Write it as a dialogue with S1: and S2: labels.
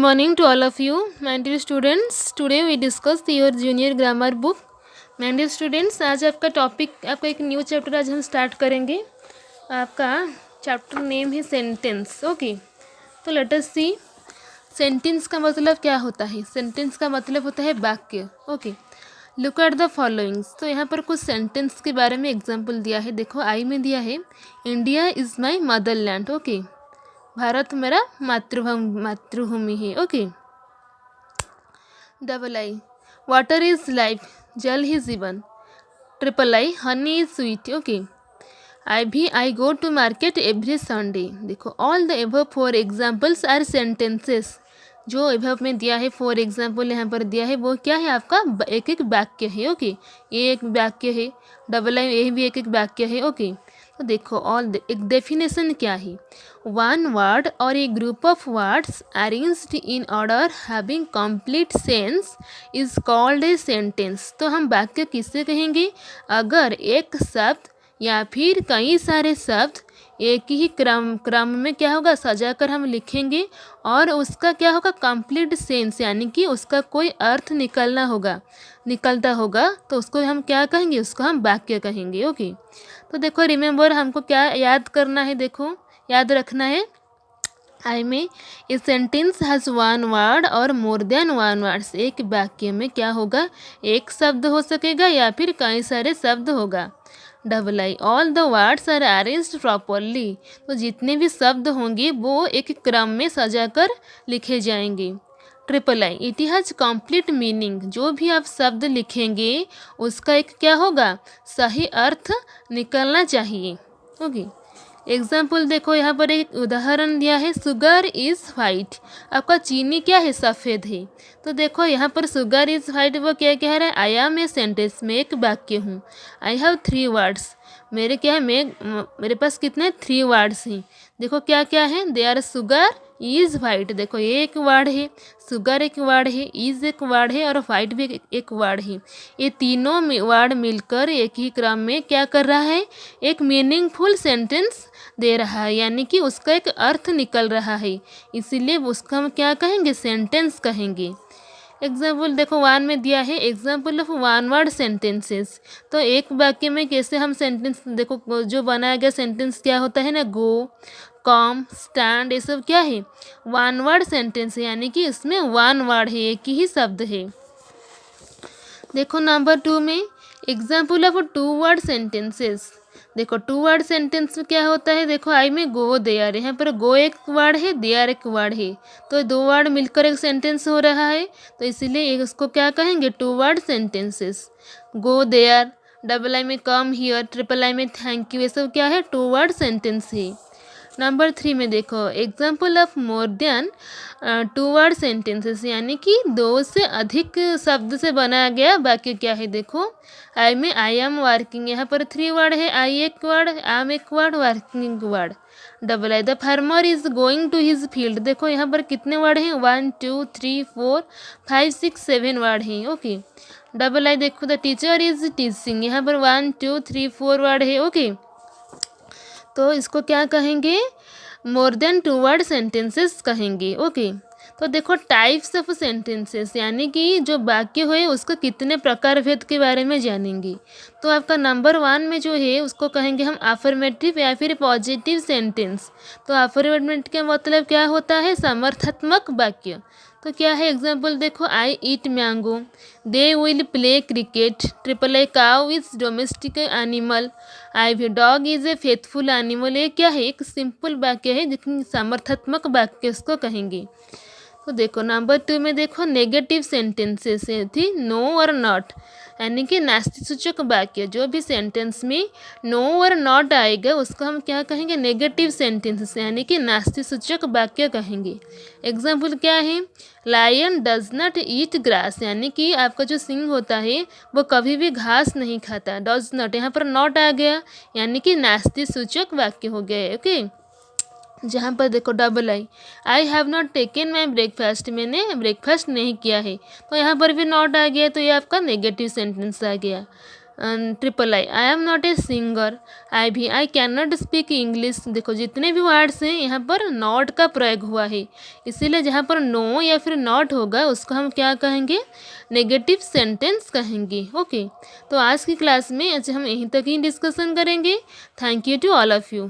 S1: morning to all of you, my dear students. Today we discuss your junior grammar book. my dear students, आज आपका topic, आपका एक new chapter आज हम start करेंगे. आपका चैप्टर नेम है सेंटेंस. ओके, तो लेट अस सी. सेंटेंस का मतलब क्या होता है? सेंटेंस का मतलब होता है वाक्य. Okay, look at the followings. तो यहाँ पर कुछ सेंटेंस के बारे में एग्जाम्पल दिया है. देखो, आई में दिया है India is my motherland. Okay, Bharat मेरा मातृभूमि है. Okay, double I, water is life, जल ही जीवन. Triple I, honey is sweet. Okay, I go to market every Sunday. देखो, all the above four examples are sentences. जो एबव में दिया है फोर एग्जाम्पल यहाँ पर दिया है, वो क्या है? आपका एक एक वाक्य है. ओके, ये एक वाक्य है. डबल आई, ये भी एक एक वाक्य है. ओके, तो देखो, एक डेफिनेशन क्या है? वन वर्ड और a group of words arranged in order having complete sense is called a sentence. तो हम वाक्य किससे कहेंगे? अगर एक शब्द या फिर कई सारे शब्द एक ही क्रम में क्या होगा, सजाकर हम लिखेंगे और उसका क्या होगा, कंप्लीट सेंस, यानी कि उसका कोई अर्थ निकलता होगा, तो उसको हम क्या कहेंगे? उसको हम वाक्य कहेंगे. ओके, तो देखो, रिमेंबर, हमको क्या याद करना है? देखो, याद रखना है. आई में a sentence has one word और मोर देन वन वर्ड्स. एक वाक्य में क्या होगा? एक शब्द हो सकेगा या फिर कई सारे शब्द होगा. Double I, all the words are arranged properly. तो जितने भी शब्द होंगे वो एक क्रम में सजाकर लिखे जाएंगे. Triple I, it has complete meaning. जो भी आप शब्द लिखेंगे उसका एक क्या होगा? सही अर्थ निकलना चाहिए. ओके, एग्जाम्पल देखो, यहाँ पर एक उदाहरण दिया है. Sugar is white. आपका चीनी क्या है? सफ़ेद है. तो देखो, यहाँ पर शुगर इज़ वाइट, वो क्या कह रहा है? आई एम ए सेंटेंस, मैं एक वाक्य हूँ. आई हैव थ्री वर्ड्स, मेरे क्या है, मेरे पास कितने? थ्री वर्ड्स हैं. देखो क्या क्या है? They are sugar is white. देखो, ये एक वर्ड है, शुगर एक वर्ड है, इज़ एक वर्ड है और वाइट भी एक वर्ड है. ये तीनों वर्ड मिलकर एक ही क्रम में क्या कर रहा है? एक मीनिंगफुल सेंटेंस दे रहा है, यानी कि उसका एक अर्थ निकल रहा है. इसीलिए उसका हम क्या कहेंगे? सेंटेंस कहेंगे. एग्जाम्पल देखो, वन में दिया है example of one word sentences. तो एक वाक्य में कैसे हम सेंटेंस, देखो जो बनाया गया सेंटेंस क्या होता है ना, गो, कम, स्टैंड, ये सब क्या है? वन वर्ड सेंटेंस है, यानी कि इसमें वन वर्ड है, एक ही शब्द है. देखो, नंबर 2 में example of two word sentences. देखो, टू वर्ड सेंटेंस में क्या होता है? देखो, आई में गो देयर, यहाँ पर गो एक वर्ड है, देयर एक वर्ड है, तो दो वर्ड मिलकर एक सेंटेंस हो रहा है. तो इसीलिए इसको क्या कहेंगे? Two word sentences. Go there, double I में कम हियर, ट्रिपल आई में थैंक यू, ये सब क्या है? टू वर्ड सेंटेंस है. नंबर 3 में देखो, example of more than two word sentences, यानी कि दो से अधिक शब्द से बनाया गया वाक्य क्या है? देखो, आई में आई एम वर्किंग, यहाँ पर थ्री वर्ड है, आई एक वर्ड, एम एक word, working word. Double I, the farmer is going to his field. देखो, यहाँ पर कितने वर्ड हैं? 1 2 3 4 5 6 7 वर्ड हैं. ओके, डबल आई देखो, द टीचर इज टीचिंग, यहाँ पर 1 2 3 4 वर्ड है. ओके, तो इसको क्या कहेंगे? More than two word sentences कहेंगे. ओके, तो देखो, टाइप्स ऑफ सेंटेंसेस, यानी कि जो वाक्य है उसका कितने प्रकार भेद के बारे में जानेंगे. तो आपका नंबर 1 में जो है उसको कहेंगे हम अफर्मेटिव या फिर पॉजिटिव सेंटेंस. तो अफर्मेटिव का मतलब क्या होता है? समर्थात्मक वाक्य. तो क्या है एग्जाम्पल? देखो, I eat mango, they will play cricket, triple I, cow is domestic animal, I V, dog is a faithful animal. ये क्या है? एक सिंपल वाक्य है, जिसमें समर्थात्मक वाक्य उसको कहेंगे. तो देखो, नंबर 2 में देखो, नेगेटिव सेंटेंसेस थी, नो और नॉट, यानी कि नास्तिसूचक वाक्य. जो भी सेंटेंस में नो और नॉट आएगा उसको हम क्या कहेंगे? नेगेटिव सेंटेंसेस, यानी कि नास्तिसूचक वाक्य कहेंगे. एग्जाम्पल क्या है? Lion does not eat grass, यानी कि आपका जो सिंह होता है वो कभी भी घास नहीं खाता. डज नॉट, यहाँ पर नॉट आ गया, यानी कि नास्तिसूचक वाक्य हो गया. ओके, जहाँ पर देखो, double I have not taken my breakfast, मैंने ब्रेकफास्ट नहीं किया है, तो यहाँ पर भी नॉट आ गया, तो ये आपका नेगेटिव सेंटेंस आ गया. Triple I am not a singer, I can not speak English. देखो जितने भी वर्ड्स हैं यहाँ पर नॉट का प्रयोग हुआ है, इसीलिए जहाँ पर नो या फिर नॉट होगा उसको हम क्या कहेंगे, नेगेटिव सेंटेंस कहेंगे। ओके, तो आज की क्लास में आज हम यहीं तक ही डिस्कशन करेंगे। Thank you to all of you.